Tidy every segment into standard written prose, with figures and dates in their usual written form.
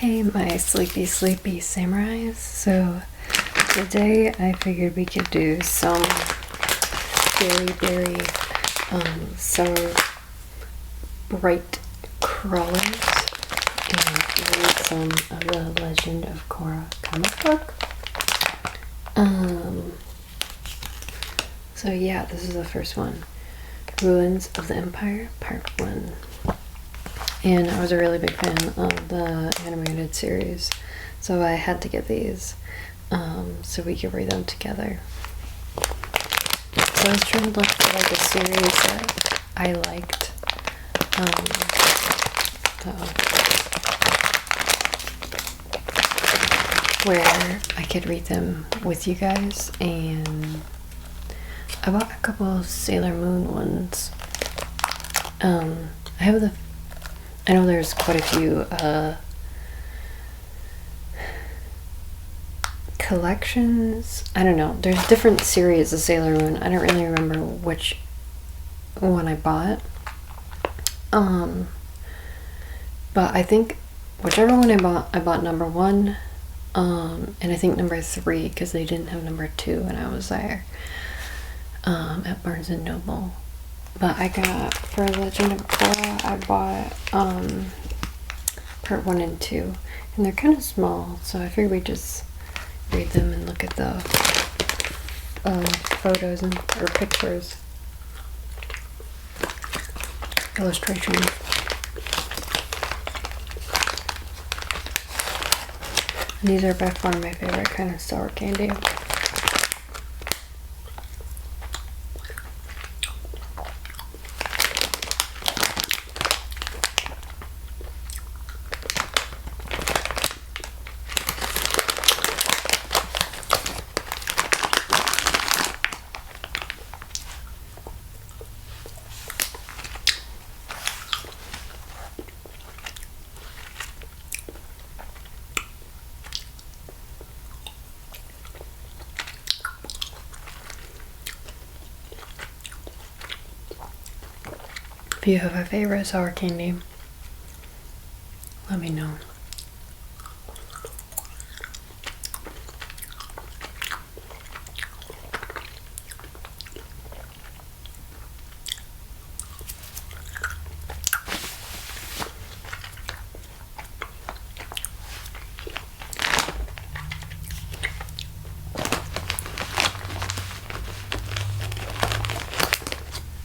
Hey, my sleepy samurais. So today I figured we could do some very summer bright crawlers and read some of the Legend of Korra comic book. So yeah, this is the first one. Ruins of the Empire, Part 1. And I was a really big fan of the animated series, so I had to get these so we could read them together. So I was trying to look for like a series that I liked. Where I could read them with you guys, and I bought a couple of Sailor Moon ones. I know there's quite a few collections. I don't know. There's different series of Sailor Moon. I don't really remember which one I bought. But I think whichever one I bought number 1. And I think number 3 because they didn't have number 2 when I was there at Barnes and Noble. But I got, for Legend of Korra, I bought Part 1 and 2. And they're kind of small, so I figured we'd just read them and look at the photos or pictures. Illustrations. And these are by far my favorite kind of sour candy. If you have a favorite sour candy, let me know.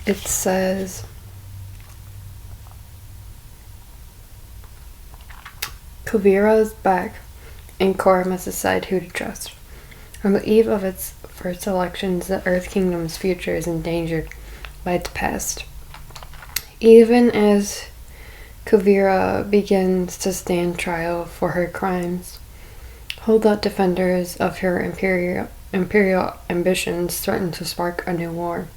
It says Kuvira's back, and Korra must decide who to trust. On the eve of its first elections, the Earth Kingdom's future is endangered by its past. Even as Kuvira begins to stand trial for her crimes, holdout defenders of her imperial ambitions threaten to spark a new war.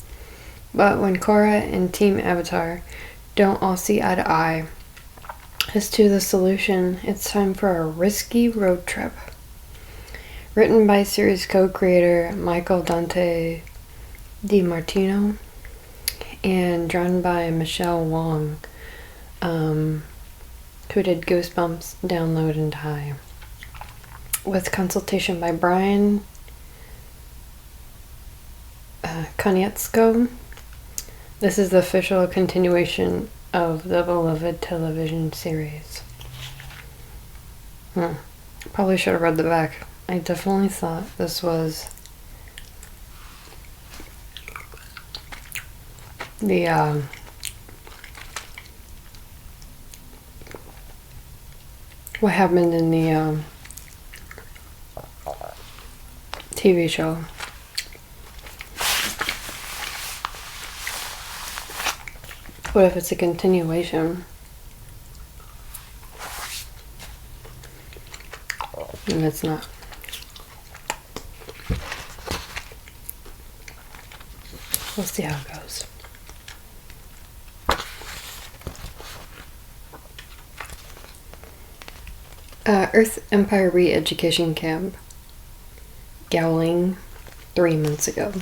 But when Korra and Team Avatar don't all see eye to eye as to the solution, it's time for a risky road trip. Written by series co-creator Michael Dante DiMartino and drawn by Michelle Wong, who did Goosebumps, Download, and Die. With consultation by Brian Konietzko. This is the official continuation of the beloved television series. Probably should have read the back. I definitely thought this was the what happened in the TV show. What if it's a continuation? And it's not. We'll see how it goes. Earth Empire Re-Education Camp. Gowling, 3 months ago.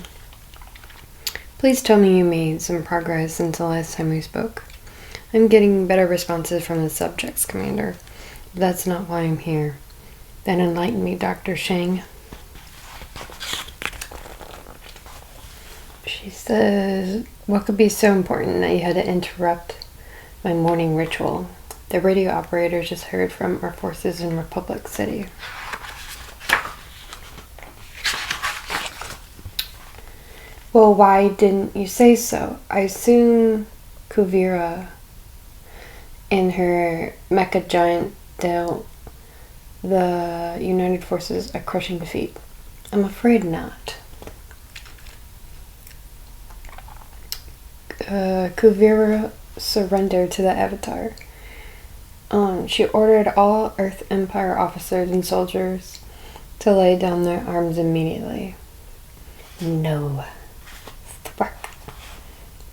Please tell me you made some progress since the last time we spoke. I'm getting better responses from the subjects commander, That's not why I'm here. Then enlighten me, Dr. Shang. She says, what could be so important that you had to interrupt my morning ritual? The radio operator just heard from our forces in Republic City. Well, why didn't you say so? I assume Kuvira and her mecha giant dealt the United Forces a crushing defeat. I'm afraid not. Kuvira surrendered to the Avatar. She ordered all Earth Empire officers and soldiers to lay down their arms immediately. No. Thwack.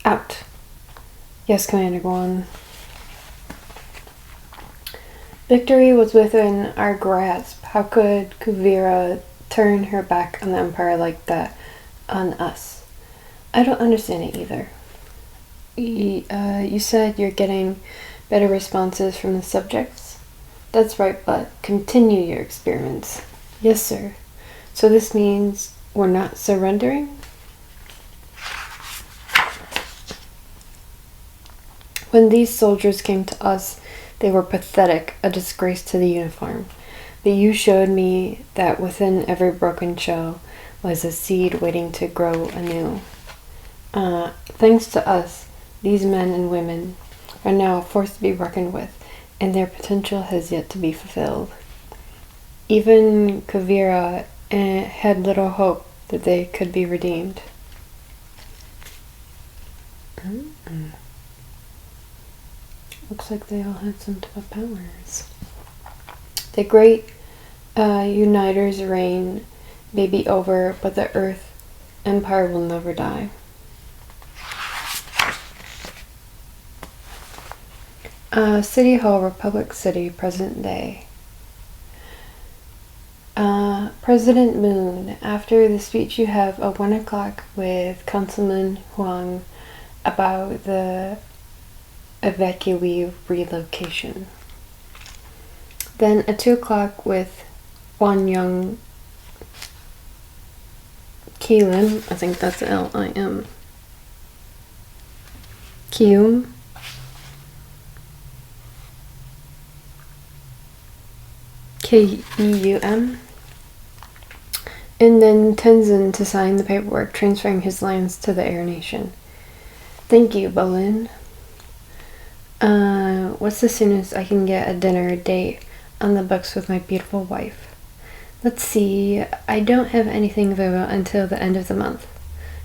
Out. Yes, Commander, go on. Victory was within our grasp. How could Kuvira turn her back on the Empire like that on us? I don't understand it either. You said you're getting better responses from the subjects? That's right, but continue your experiments. Yes, sir. So this means we're not surrendering? When these soldiers came to us, they were pathetic, a disgrace to the uniform. But you showed me that within every broken shell was a seed waiting to grow anew. Thanks to us, these men and women are now a force to be reckoned with, and their potential has yet to be fulfilled. Even Kuvira had little hope that they could be redeemed. Looks like they all had some type of powers. The great Uniter's reign may be over, but the Earth Empire will never die. City Hall, Republic City, present day. President Moon, after the speech you have at 1 o'clock with Councilman Huang about the evacuee relocation. Then at 2 o'clock with Wan Young Kilim, I think that's Lim. Kium. Keum. And then Tenzin to sign the paperwork transferring his lands to the Air Nation. Thank you, Bolin. What's the soonest I can get a dinner date on the books with my beautiful wife? Let's see, I don't have anything available until the end of the month.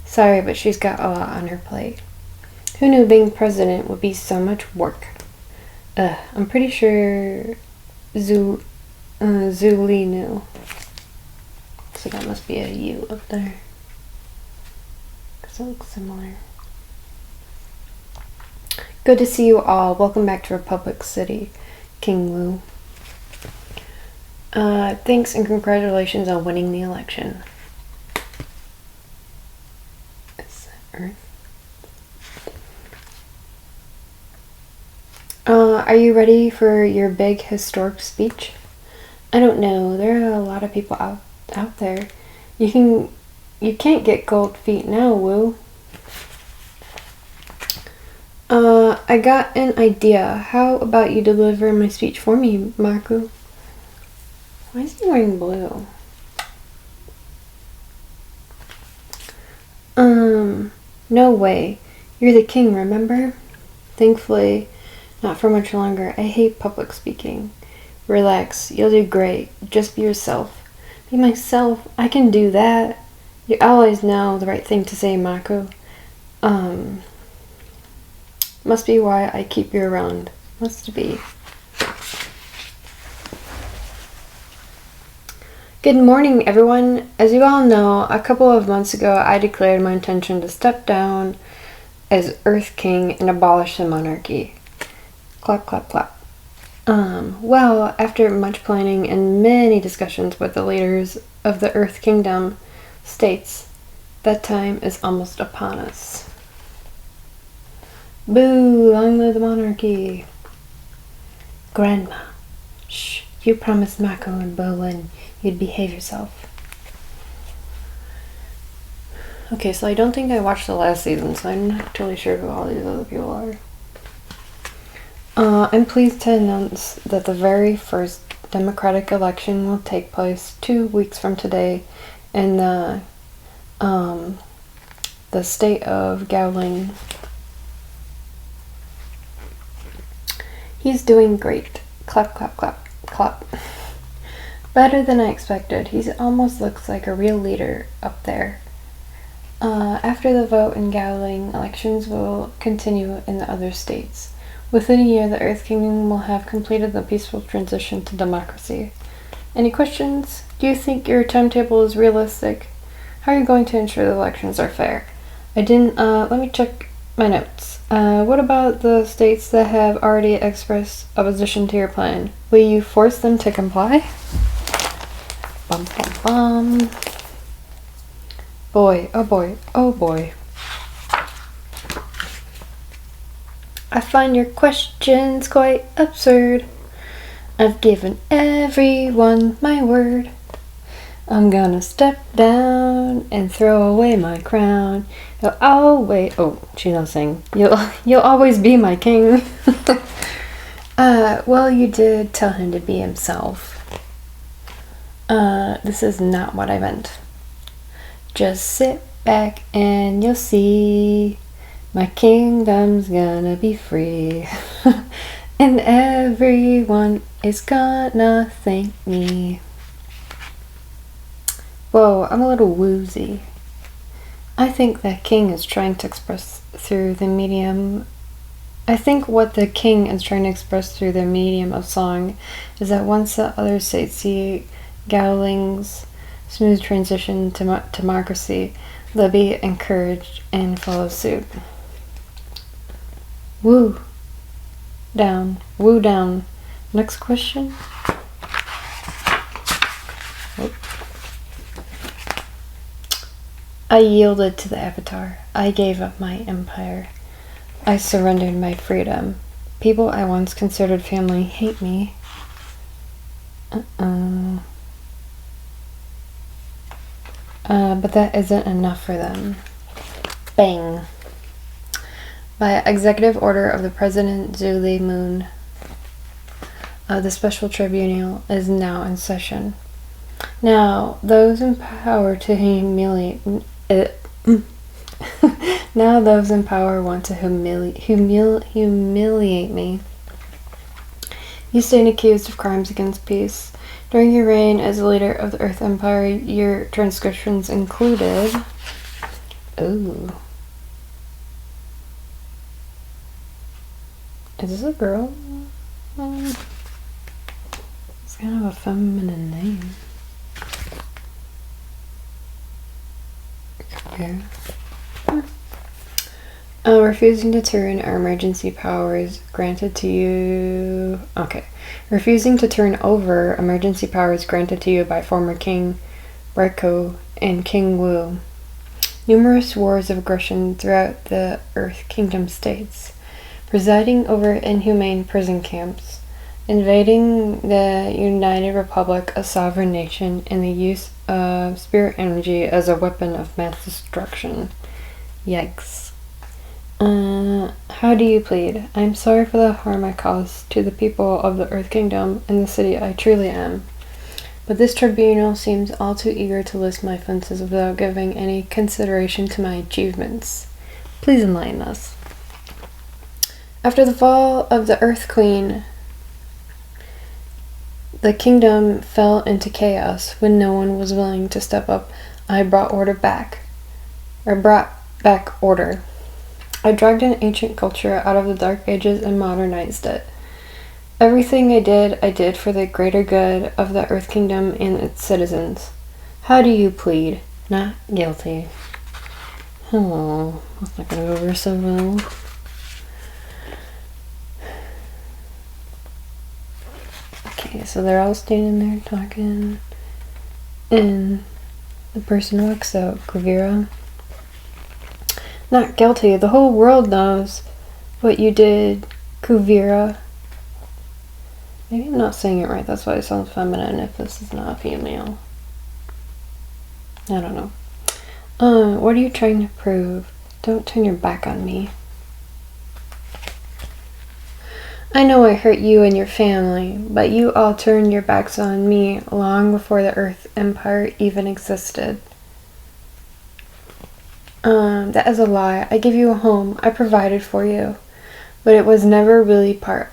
Sorry, but she's got a lot on her plate. Who knew being president would be so much work? I'm pretty sure Zuli knew. So that must be a U up there. Because it looks similar. Good to see you all. Welcome back to Republic City, King Wu. Thanks and congratulations on winning the election. Is that Earth? Are you ready for your big historic speech? I don't know. There are a lot of people out there. You can't get cold feet now, Wu. I got an idea. How about you deliver my speech for me, Marco? Why is he wearing blue? No way. You're the king, remember? Thankfully, not for much longer. I hate public speaking. Relax, you'll do great. Just be yourself. Be myself? I can do that. You always know the right thing to say, Marco. Must be why I keep you around. Must be. Good morning, everyone. As you all know, a couple of months ago, I declared my intention to step down as Earth King and abolish the monarchy. Clap, clap, clap. Well, after much planning and many discussions with the leaders of the Earth Kingdom states, that time is almost upon us. Boo! Long live the monarchy! Grandma. Shh. You promised Mako and Bolin you'd behave yourself. Okay, so I don't think I watched the last season, so I'm not totally sure who all these other people are. I'm pleased to announce that the very first democratic election will take place 2 weeks from today in the state of Gowling. He's doing great. Clap, clap, clap, clap. Better than I expected. He almost looks like a real leader up there. After the vote in Gowling, elections will continue in the other states. Within a year, the Earth Kingdom will have completed the peaceful transition to democracy. Any questions? Do you think your timetable is realistic? How are you going to ensure the elections are fair? Let me check my notes. What about the states that have already expressed opposition to your plan? Will you force them to comply? Bum, bum, bum. Boy, oh boy, oh boy. I find your questions quite absurd. I've given everyone my word. I'm gonna step down and throw away my crown. You'll always... Oh, she's not saying. You'll always be my king. Well, you did tell him to be himself. This is not what I meant. Just sit back and you'll see. My kingdom's gonna be free. And everyone is gonna thank me. Whoa, I'm a little woozy. I think that king is trying to express through the medium... I think what the king is trying to express through the medium of song is that once the other states see Gowling's smooth transition to democracy, they'll be encouraged and follow suit. Woo. Down. Woo down. Next question. Whoop. I yielded to the Avatar. I gave up my empire. I surrendered my freedom. People I once considered family hate me. But that isn't enough for them. Bang. By executive order of the President Zuli Moon, the Special Tribunal is now in session. Now, those in power to humiliate... Now those in power want to humiliate me. You stand accused of crimes against peace. During your reign as a leader of the Earth Empire, your transgressions included... Ooh. Is this a girl? It's kind of a feminine name. Okay. Refusing to turn our emergency powers granted to you... Okay. Refusing to turn over emergency powers granted to you by former King Breko and King Wu. Numerous wars of aggression throughout the Earth Kingdom states. Presiding over inhumane prison camps. Invading the United Republic, a sovereign nation, and the use of spirit energy as a weapon of mass destruction. Yikes. How do you plead? I'm sorry for the harm I caused to the people of the Earth Kingdom and the city I truly am. But this tribunal seems all too eager to list my offenses without giving any consideration to my achievements. Please enlighten us. After the fall of the Earth Queen, the kingdom fell into chaos when no one was willing to step up. I brought back order. I dragged an ancient culture out of the Dark Ages and modernized it. Everything I did for the greater good of the Earth Kingdom and its citizens. How do you plead? Not guilty. Oh, that's not gonna go over so well. Okay, so they're all standing there talking, and the person walks out, Kuvira. Not guilty. The whole world knows what you did, Kuvira. Maybe I'm not saying it right. That's why it sounds feminine if this is not a female. I don't know. What are you trying to prove? Don't turn your back on me. I know I hurt you and your family, but you all turned your backs on me long before the Earth Empire even existed. That is a lie. I gave you a home. I provided for you. But I was never really part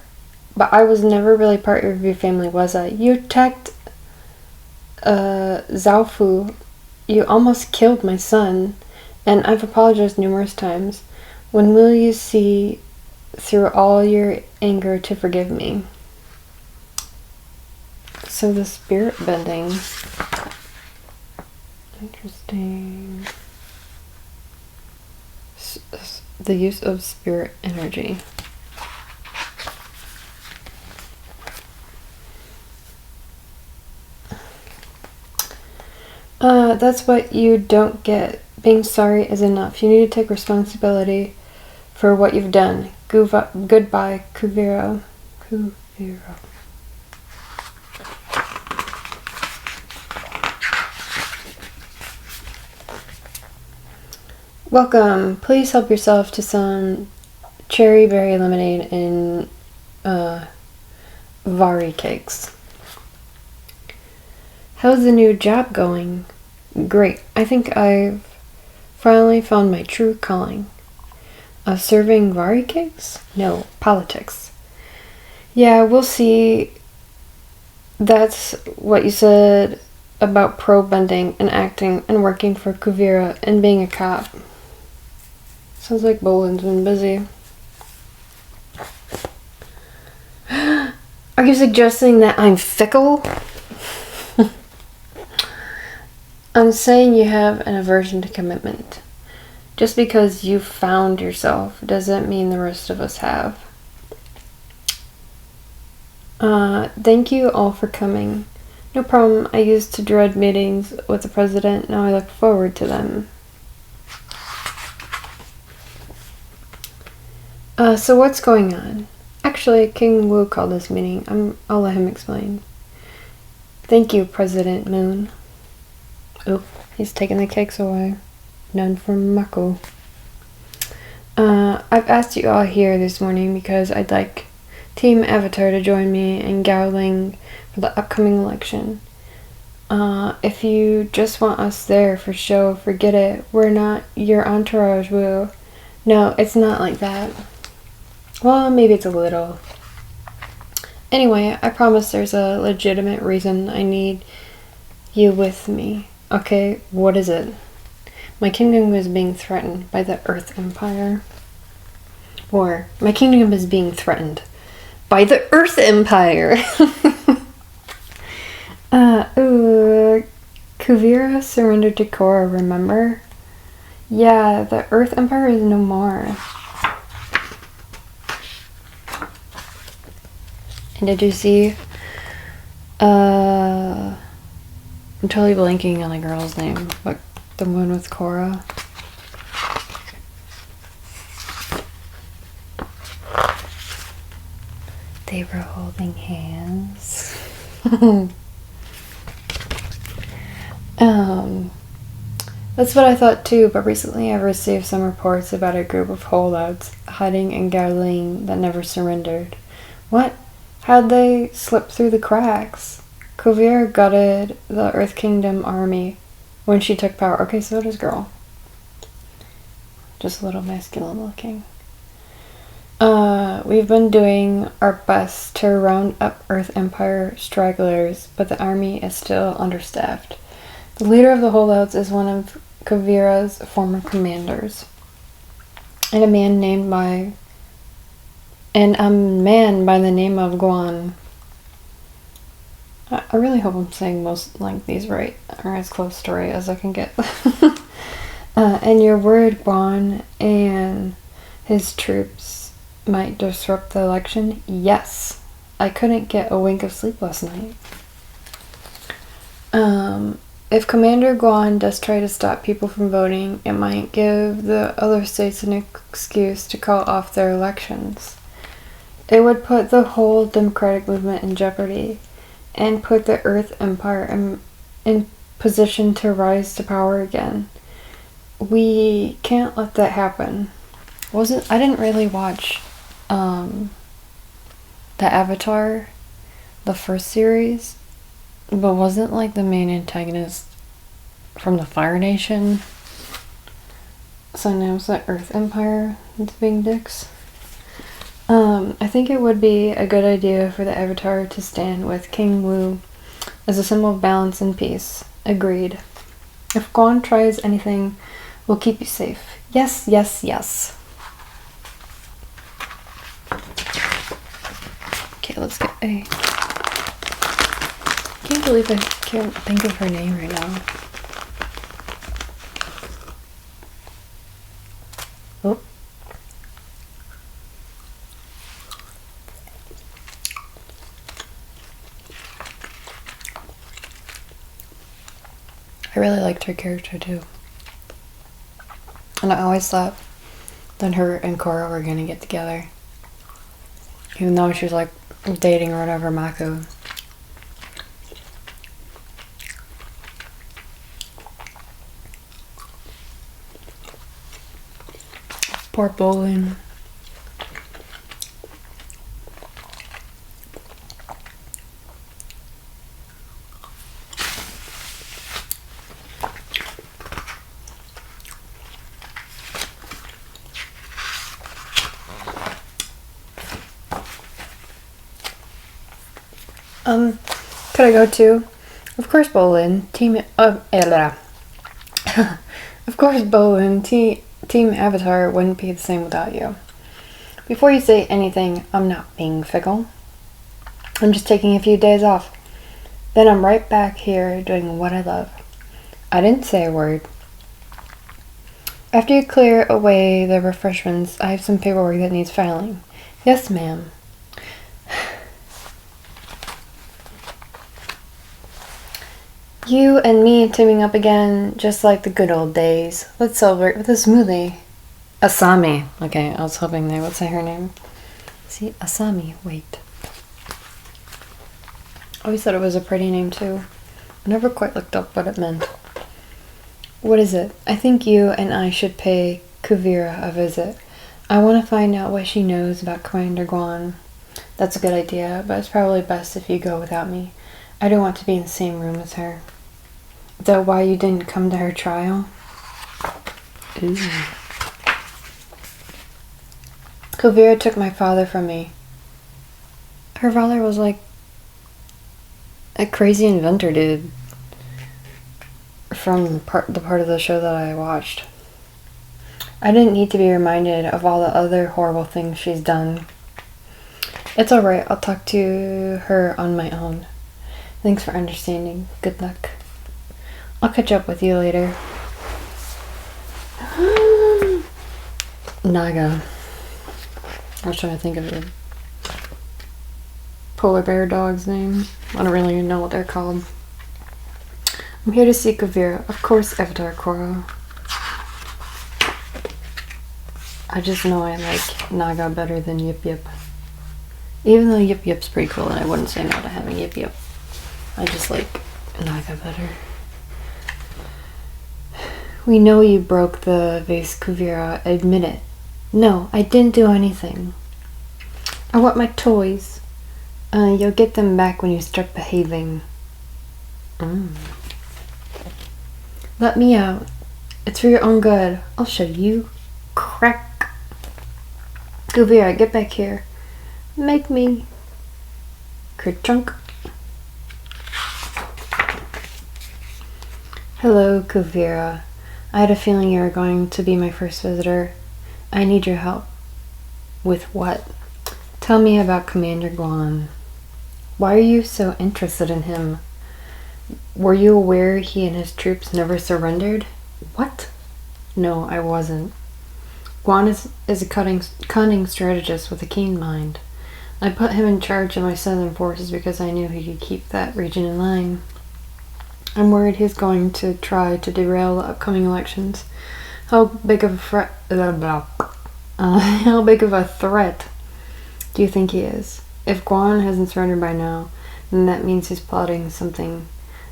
of your family, was I? You attacked, Zaofu. You almost killed my son. And I've apologized numerous times. When will you see through all your anger to forgive me? So the spirit bending. Interesting. The use of spirit energy. That's what you don't get. Being sorry is enough. You need to take responsibility for what you've done. Goodbye, Kuvira. Welcome. Please help yourself to some cherry berry lemonade and Vari cakes. How's the new job going? Great. I think I've finally found my true calling. Serving Vari cakes? No, politics. Yeah, we'll see. That's what you said about pro bending and acting and working for Kuvira and being a cop. Sounds like Bolin's been busy. Are you suggesting that I'm fickle? I'm saying you have an aversion to commitment. Just because you found yourself doesn't mean the rest of us have. Thank you all for coming. No problem. I used to dread meetings with the president. Now I look forward to them. So what's going on? Actually, King Wu called this meeting. I'll let him explain. Thank you, President Moon. Oh, he's taking the cakes away. None from Mako. I've asked you all here this morning because I'd like Team Avatar to join me in Gowling for the upcoming election. If you just want us there for show, forget it. We're not your entourage, Wu. No, it's not like that. Well, maybe it's a little. Anyway, I promise there's a legitimate reason I need you with me. Okay, what is it? My kingdom is being threatened by the Earth Empire. Or, my kingdom is being threatened by the Earth Empire! Kuvira surrendered to Korra, remember? Yeah, the Earth Empire is no more. And did you see, I'm totally blanking on the girl's name, but the one with Korra. They were holding hands. That's what I thought too, but recently I've received some reports about a group of holdouts hiding in Gowling that never surrendered. What? How'd they slip through the cracks? Kuvira gutted the Earth Kingdom army when she took power. Okay, so does girl. Just a little masculine looking. We've been doing our best to round up Earth Empire stragglers, but the army is still understaffed. The leader of the holdouts is one of Kuvira's former commanders, and a man by the name of Guan. I really hope I'm saying most like these right, or as close to right as I can get. And your word, Guan, and his troops might disrupt the election? Yes. I couldn't get a wink of sleep last night. If Commander Guan does try to stop people from voting, it might give the other states an excuse to call off their elections. It would put the whole democratic movement in jeopardy and put the Earth Empire in position to rise to power again. We can't let that happen. I didn't really watch the Avatar, the first series, but wasn't like the main antagonist from the Fire Nation? So now it's the Earth Empire with being dicks. I think it would be a good idea for the Avatar to stand with King Wu as a symbol of balance and peace. Agreed. If Guan tries anything, we'll keep you safe. Yes, yes, yes. Okay, let's get a... I can't believe I can't think of her name right now. Oh. I really liked her character too. And I always thought that her and Korra were gonna get together. Even though she was like dating or whatever Mako. Poor Bolin. Could I go to? Of course, Bolin. Of course, Bolin. Team Avatar wouldn't be the same without you. Before you say anything, I'm not being fickle. I'm just taking a few days off. Then I'm right back here doing what I love. I didn't say a word. After you clear away the refreshments, I have some paperwork that needs filing. Yes, ma'am. You and me teaming up again, just like the good old days. Let's celebrate with a smoothie. Asami. Okay, I was hoping they would say her name. See, Asami. Wait. I always thought it was a pretty name too. I never quite looked up what it meant. What is it? I think you and I should pay Kuvira a visit. I want to find out what she knows about Commander Guan. That's a good idea, but it's probably best if you go without me. I don't want to be in the same room as her. Is that why you didn't come to her trial? Ooh. Kuvira took my father from me. Her father was like a crazy inventor dude from the part of the show that I watched. I didn't need to be reminded of all the other horrible things she's done. It's alright, I'll talk to her on my own. Thanks for understanding. Good luck. I'll catch up with you later. Naga. I was trying to think of the polar bear dog's name. I don't really know what they're called. I'm here to see Kuvira. Of course, Avatar Korra. I just know I like Naga better than Yip Yip. Even though Yip Yip's pretty cool and I wouldn't say no to having Yip Yip. I just like Naga better. We know you broke the vase, Kuvira. Admit it. No, I didn't do anything. I want my toys. You'll get them back when you start behaving. Let me out. It's for your own good. I'll show you. Crack. Kuvira, get back here. Make me. Kerchunk. Hello, Kuvira. I had a feeling you were going to be my first visitor. I need your help. With what? Tell me about Commander Guan. Why are you so interested in him? Were you aware he and his troops never surrendered? What? No, I wasn't. Guan is a cunning strategist with a keen mind. I put him in charge of my southern forces because I knew he could keep that region in line. I'm worried he's going to try to derail the upcoming elections. How big of a threat Do you think he is? If Guan hasn't surrendered by now, then that means he's plotting something.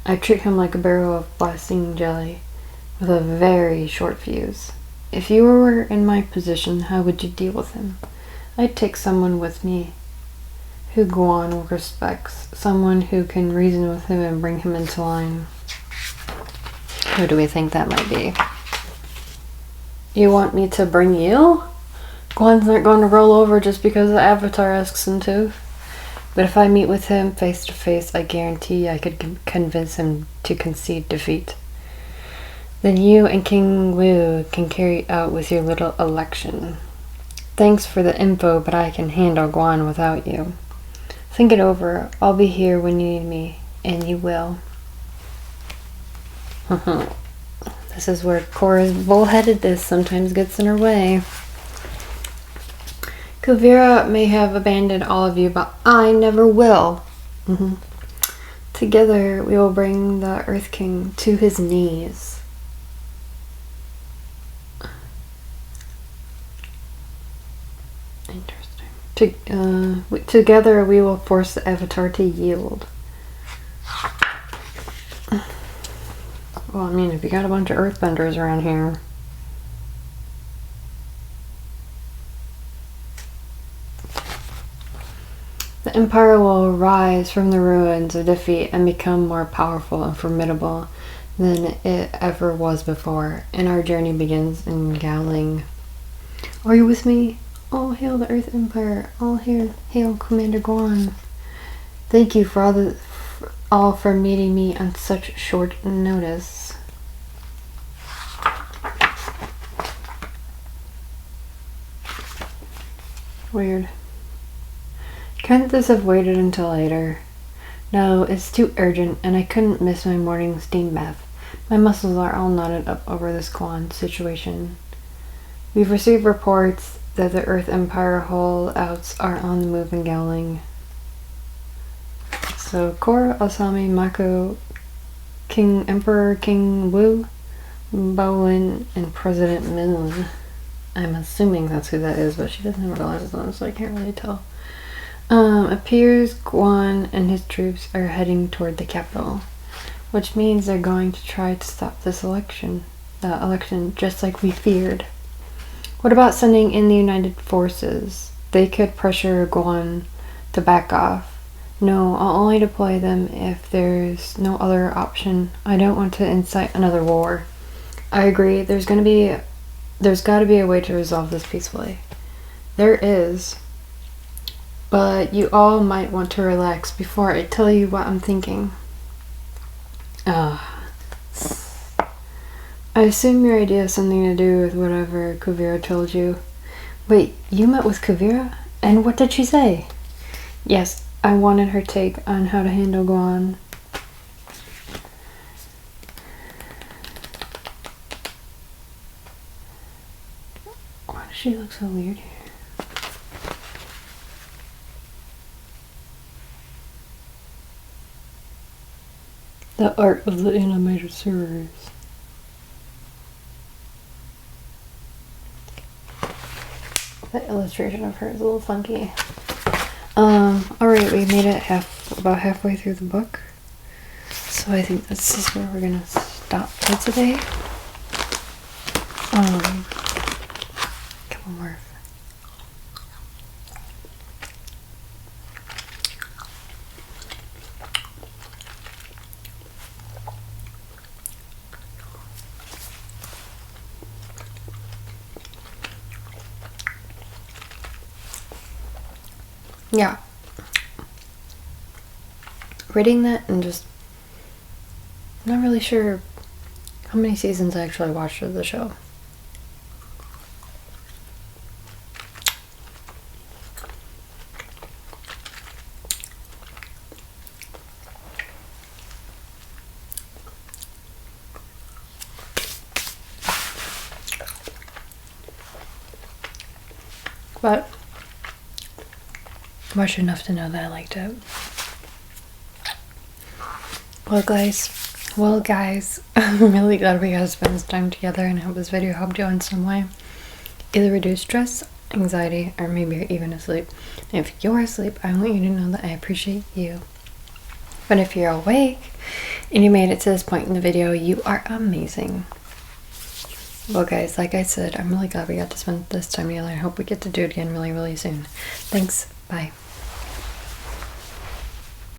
I treat him like a barrel of blasting jelly, with a very short fuse. If you were in my position, how would you deal with him? I'd take someone with me who Guan respects, someone who can reason with him and bring him into line. Who do we think that might be? You want me to bring you? Guan's not going to roll over just because the Avatar asks him to. But if I meet with him face to face, I guarantee I could convince him to concede defeat. Then you and King Wu can carry out with your little election. Thanks for the info, but I can handle Guan without you. Think it over. I'll be here when you need me, and you will. This is where Korra's bullheadedness sometimes gets in her way. Kuvira may have abandoned all of you, but I never will. Together, we will bring the Earth King to his knees. Interesting. Together, we will force the Avatar to yield. Well, I mean, if you got a bunch of earthbenders around here. The Empire will rise from the ruins of defeat and become more powerful and formidable than it ever was before. And our journey begins in Galing. Are you with me? All hail the Earth Empire. All hail Commander Guan. Thank you for all for meeting me on such short notice. Weird. Couldn't this have waited until later? No, it's too urgent, and I couldn't miss my morning steam bath. My muscles are all knotted up over this Guan situation. We've received reports that the Earth Empire holdouts are on the move in Galing. So, Korra, Asami, Mako, Emperor King Wu, Bowen, and President Min. I'm assuming that's who that is, but she doesn't have glasses on, so I can't really tell. Appears Guan and his troops are heading toward the capital, which means they're going to try to stop this election, just like we feared. What about sending in the United Forces? They could pressure Guan to back off. No, I'll only deploy them if there's no other option. I don't want to incite another war. I agree, there's got to be a way to resolve this peacefully. There is. But you all might want to relax before I tell you what I'm thinking. I assume your idea has something to do with whatever Kuvira told you. Wait, you met with Kuvira? And what did she say? Yes, I wanted her take on how to handle Guan. Why does she look so weird here? The art of the animated series. That illustration of her is a little funky. Alright, we made it about halfway through the book. So I think this is where we're gonna stop for today. Couple more. Yeah. Reading that and just not really sure how many seasons I actually watched of the show. But watched enough to know that I liked it. Well guys, I'm really glad we got to spend this time together, and I hope this video helped you in some way. Either reduce stress anxiety, or maybe you're even asleep. And if you're asleep, I want you to know that I appreciate you. But if you're awake and you made it to this point in the video, you are amazing. Well guys, like I said, I'm really glad we got to spend this time together. I hope we get to do it again really, really soon. Thanks. Bye.